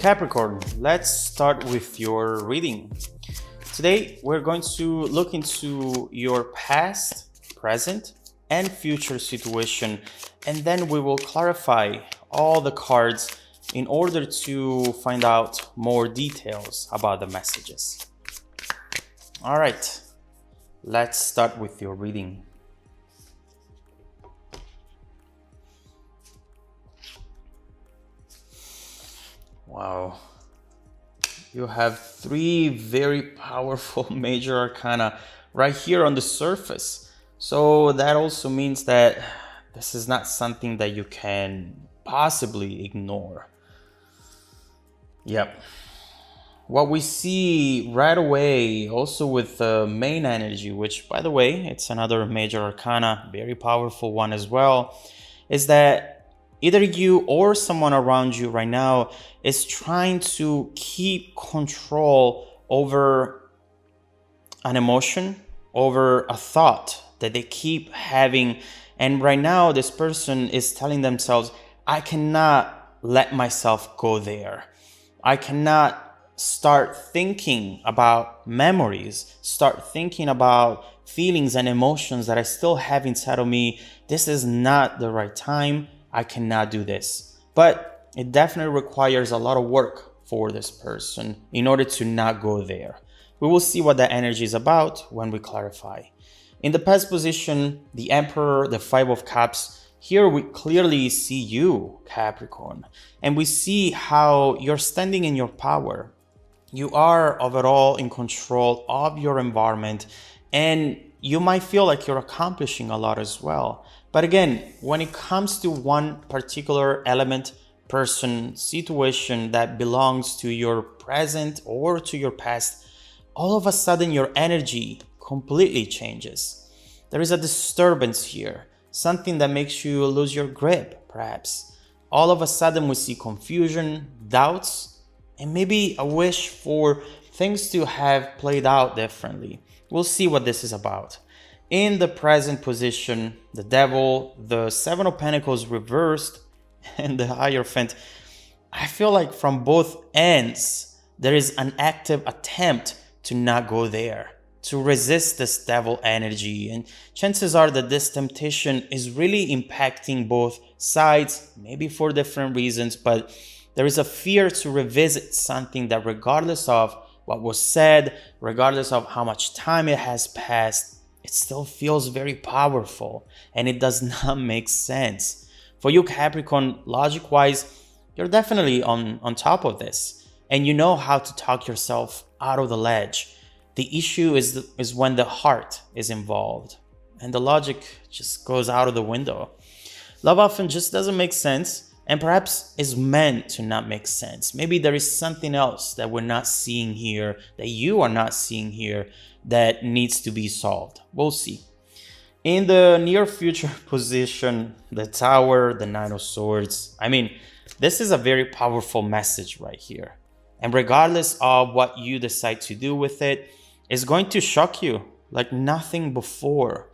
Capricorn, let's start with your reading. Today, we're going to look into your past, present, and future situation, and then we will clarify all the cards in order to find out more details about the messages. All right, let's start with your reading. Wow, you have three very powerful major arcana right here on the surface. So that also means that this is not something that you can possibly ignore. Yep. What we see right away also with the main energy, which by the way, it's another major arcana, very powerful one as well, is that either you or someone around you right now is trying to keep control over an emotion, over a thought that they keep having. And right now, this person is telling themselves, I cannot let myself go there. I cannot start thinking about memories, start thinking about feelings and emotions that I still have inside of me. This is not the right time. I cannot do this. But it definitely requires a lot of work for this person in order to not go there. We will see what that energy is about when we clarify. In the past position, the Emperor, the Five of Cups, here we clearly see you, Capricorn, and we see how you're standing in your power. You are overall in control of your environment, and you might feel like you're accomplishing a lot as well. But again, when it comes to one particular element, person, situation that belongs to your present or to your past, all of a sudden your energy completely changes. There is a disturbance here, something that makes you lose your grip, perhaps. All of a sudden we see confusion, doubts, and maybe a wish for things to have played out differently. We'll see what this is about. In the present position, the Devil, the Seven of Pentacles reversed, and the Hierophant, I feel like from both ends, there is an active attempt to not go there, to resist this devil energy. And chances are that this temptation is really impacting both sides, maybe for different reasons, but there is a fear to revisit something that regardless of what was said, regardless of how much time it has passed, it still feels very powerful and it does not make sense. For you, Capricorn, logic-wise, you're definitely on top of this and you know how to talk yourself out of the ledge. The issue is when the heart is involved and the logic just goes out of the window. Love often just doesn't make sense and perhaps is meant to not make sense. Maybe there is something else that we're not seeing here, that you are not seeing here, that needs to be solved. We'll see. In the near future position, the Tower, the Nine of Swords, I mean, this is a very powerful message right here. And regardless of what you decide to do with it, it's going to shock you like nothing before.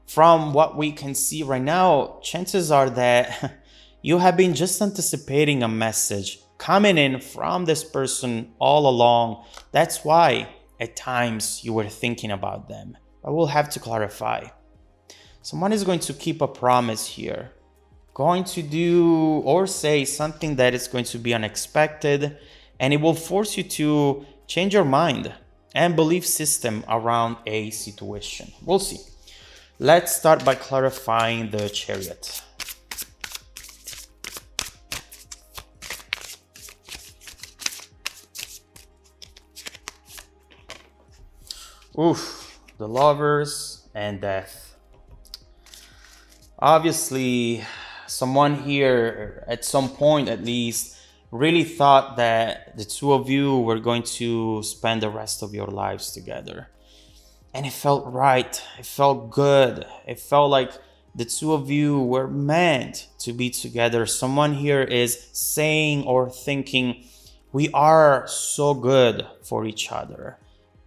From what we can see right now, chances are that you have been just anticipating a message coming in from this person all along. That's why at times you were thinking about them. But we'll have to clarify. Someone is going to keep a promise here, going to do or say something that is going to be unexpected, and it will force you to change your mind and belief system around a situation. We'll see. Let's start by clarifying the Chariot. Oof, the Lovers and Death. Obviously, someone here, at some point at least, really thought that the two of you were going to spend the rest of your lives together. And it felt right. It felt good. It felt like the two of you were meant to be together. Someone here is saying or thinking, we are so good for each other.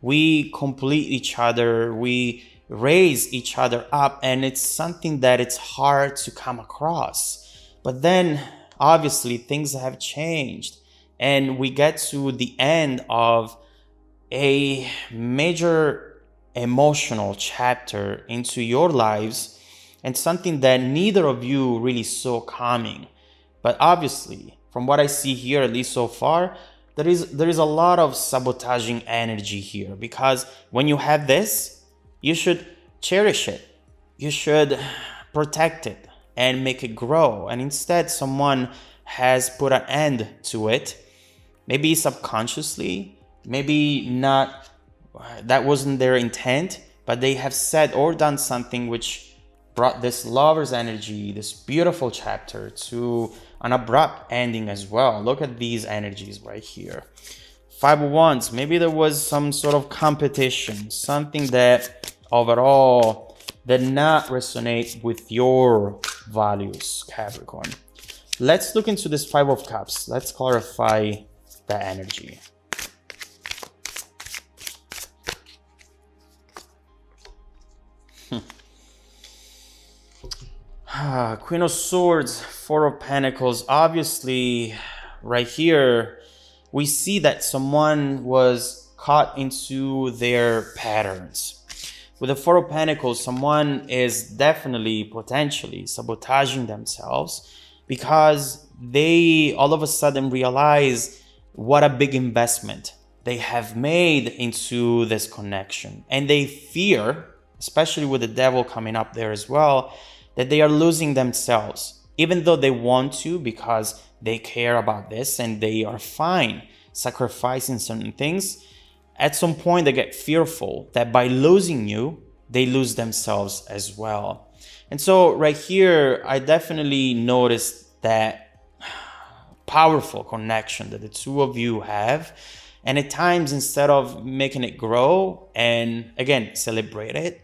We complete each other. We raise each other up, and it's something that it's hard to come across. But then obviously things have changed and we get to the end of a major emotional chapter into your lives, and something that neither of you really saw coming. But obviously, from what I see here, at least so far, there is a lot of sabotaging energy here, because when you have this, you should cherish it. You should protect it and make it grow. And instead, someone has put an end to it, maybe subconsciously, maybe not, that wasn't their intent, but they have said or done something which brought this lover's energy, this beautiful chapter, to an abrupt ending as well. Look at these energies right here. Five of Wands, maybe there was some sort of competition, something that overall did not resonate with your values, Capricorn. Let's look into this Five of Cups. Let's clarify the energy. Queen of Swords, Four of Pentacles. Obviously, right here, we see that someone was caught into their patterns. With the Four of Pentacles, someone is definitely, potentially sabotaging themselves because they all of a sudden realize what a big investment they have made into this connection. And they fear, especially with the Devil coming up there as well, that they are losing themselves, even though they want to, because they care about this and they are fine sacrificing certain things. At some point, they get fearful that by losing you, they lose themselves as well. And so right here, I definitely noticed that powerful connection that the two of you have. And at times, instead of making it grow and, again, celebrate it,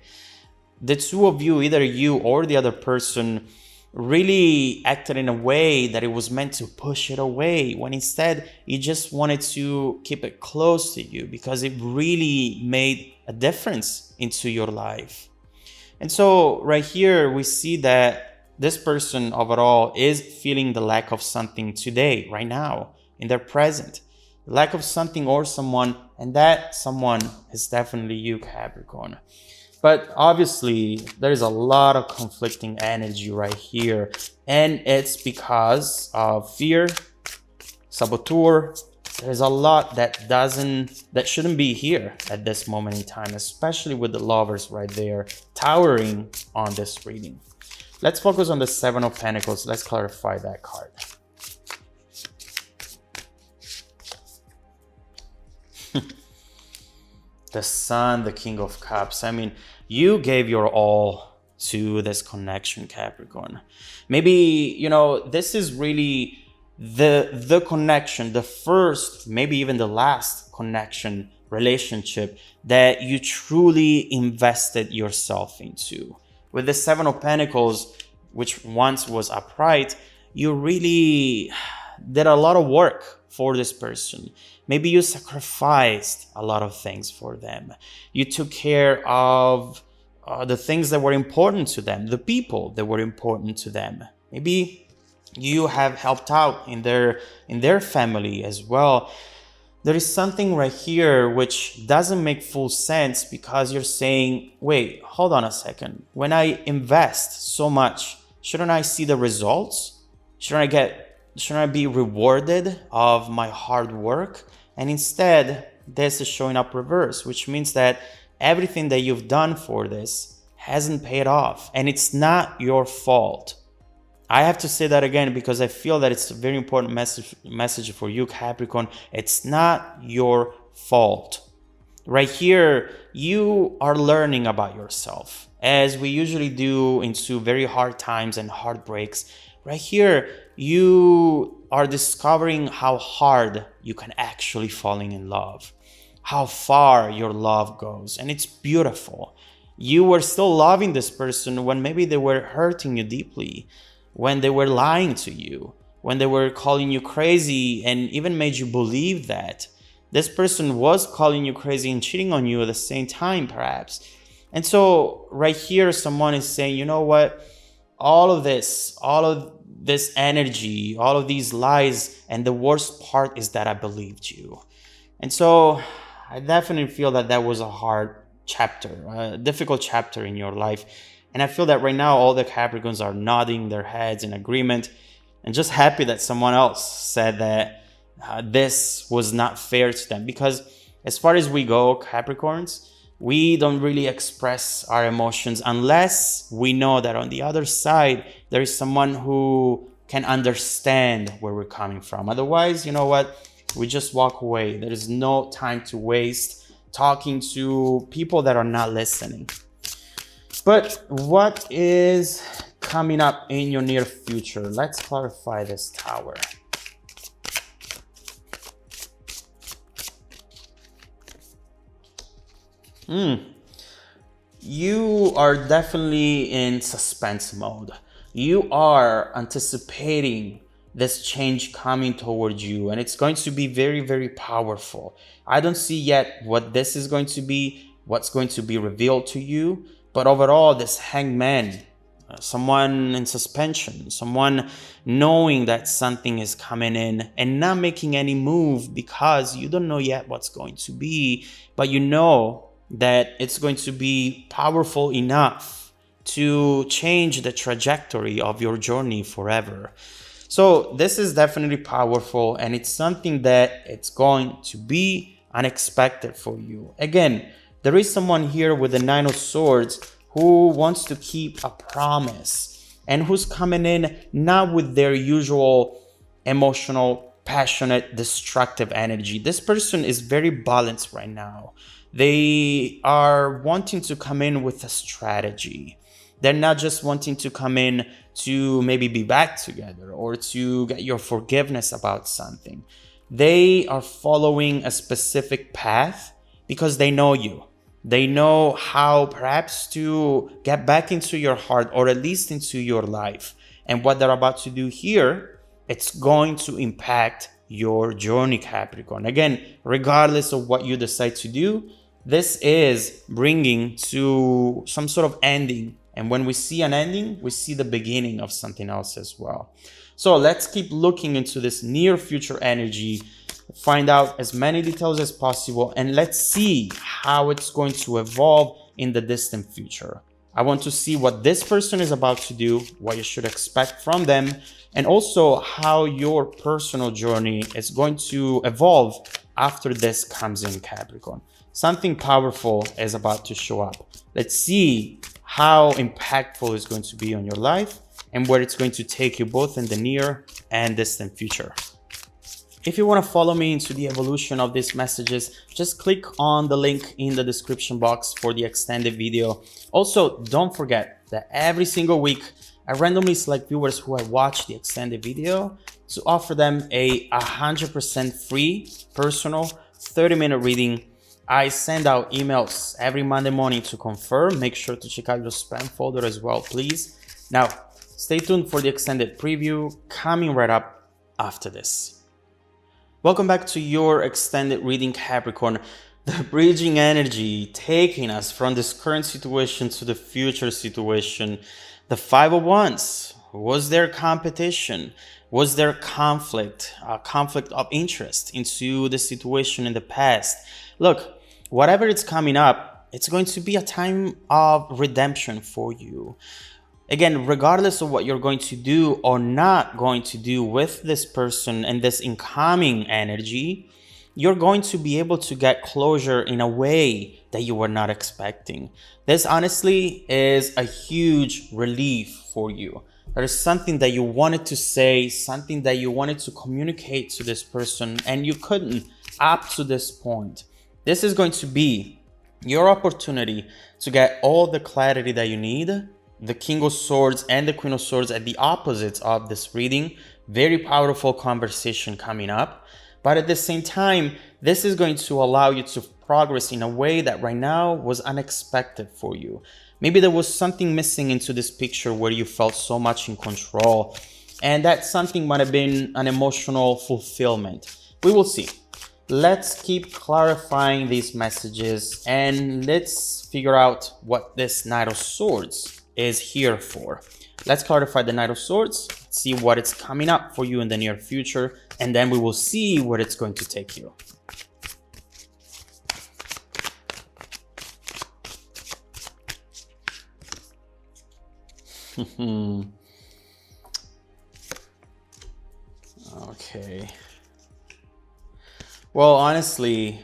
the two of you, either you or the other person, really acted in a way that it was meant to push it away, when instead you just wanted to keep it close to you because it really made a difference into your life. And so right here, we see that this person overall is feeling the lack of something today, right now, in their present. The lack of something or someone, and that someone is definitely you, Capricorn. But obviously, there's a lot of conflicting energy right here. And it's because of fear, saboteur. There's a lot that shouldn't be here at this moment in time, especially with the Lovers right there towering on this reading. Let's focus on the Seven of Pentacles. Let's clarify that card. The Sun, the King of Cups. I mean, you gave your all to this connection, Capricorn. Maybe, this is really the connection, the first, maybe even the last connection, relationship that you truly invested yourself into. With the Seven of Pentacles, which once was upright, you really did a lot of work for this person. Maybe you sacrificed a lot of things for them. You took care of the things that were important to them, the people that were important to them. Maybe you have helped out in their family as well. There is something right here which doesn't make full sense, because you're saying, wait, hold on a second. When I invest so much, shouldn't I see the results? Shouldn't I be rewarded of my hard work? And instead, this is showing up reverse, which means that everything that you've done for this hasn't paid off, and it's not your fault. I have to say that again because I feel that it's a very important message for you, Capricorn. It's not your fault. Right here, you are learning about yourself, as we usually do into very hard times and heartbreaks. Right here, you are discovering how hard you can actually fall in love, how far your love goes, and it's beautiful. You were still loving this person when maybe they were hurting you deeply, when they were lying to you, when they were calling you crazy and even made you believe that this person was calling you crazy and cheating on you at the same time, perhaps. And so right here, someone is saying, you know what? All of this energy, all of these lies, and the worst part is that I believed you. And so I definitely feel that that was a hard chapter, a difficult chapter in your life. And I feel that right now all the Capricorns are nodding their heads in agreement and just happy that someone else said that this was not fair to them. Because as far as we go, Capricorns, we don't really express our emotions unless we know that on the other side, there is someone who can understand where we're coming from. Otherwise, you know what? We just walk away. There is no time to waste talking to people that are not listening. But what is coming up in your near future? Let's clarify this tower. You are definitely in suspense mode. You are anticipating this change coming towards you, and it's going to be very, very powerful. I don't see yet what this is going to be, what's going to be revealed to you, but overall, this hangman, someone in suspension, someone knowing that something is coming in and not making any move because you don't know yet what's going to be, but you know that it's going to be powerful enough to change the trajectory of your journey forever. So this is definitely powerful, and it's something that it's going to be unexpected for you. Again, there is someone here with the Nine of Swords who wants to keep a promise and who's coming in not with their usual emotional, passionate, destructive energy. This person is very balanced right now. They are wanting to come in with a strategy. They're not just wanting to come in to maybe be back together or to get your forgiveness about something. They are following a specific path because they know you. They know how perhaps to get back into your heart or at least into your life. And what they're about to do here, it's going to impact your journey, Capricorn. Again, regardless of what you decide to do, this is bringing to some sort of ending. And when we see an ending, we see the beginning of something else as well. So let's keep looking into this near future energy, find out as many details as possible, and let's see how it's going to evolve in the distant future. I want to see what this person is about to do, what you should expect from them, and also how your personal journey is going to evolve after this comes in, Capricorn. Something powerful is about to show up. Let's see how impactful it's going to be on your life and where it's going to take you both in the near and distant future. If you want to follow me into the evolution of these messages, just click on the link in the description box for the extended video. Also, don't forget that every single week, I randomly select viewers who have watched the extended video to offer them a 100% free, personal, 30-minute reading. I send out emails every Monday morning to confirm. Make sure to check out your spam folder as well, please. Now, stay tuned for the extended preview coming right up after this. Welcome back to your extended reading, Capricorn. The bridging energy taking us from this current situation to the future situation. The Five of Wands. Was there competition? Was there conflict? A conflict of interest into the situation in the past? Look, whatever it's coming up, it's going to be a time of redemption for you. Again, regardless of what you're going to do or not going to do with this person and this incoming energy, you're going to be able to get closure in a way that you were not expecting. This honestly is a huge relief for you. There is something that you wanted to say, something that you wanted to communicate to this person, and you couldn't up to this point. This is going to be your opportunity to get all the clarity that you need. The King of Swords and the Queen of Swords at the opposites of this reading. Very powerful conversation coming up. But at the same time, this is going to allow you to progress in a way that right now was unexpected for you. Maybe there was something missing into this picture where you felt so much in control. And that something might have been an emotional fulfillment. We will see. Let's keep clarifying these messages and let's figure out what this Knight of Swords is here for. Let's clarify the Knight of Swords. see what it's coming up for you in the near future, and then we will see where it's going to take you. Okay. Well, honestly,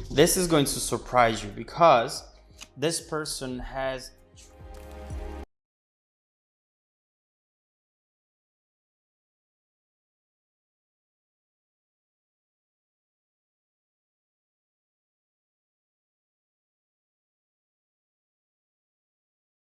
this is going to surprise you because this person has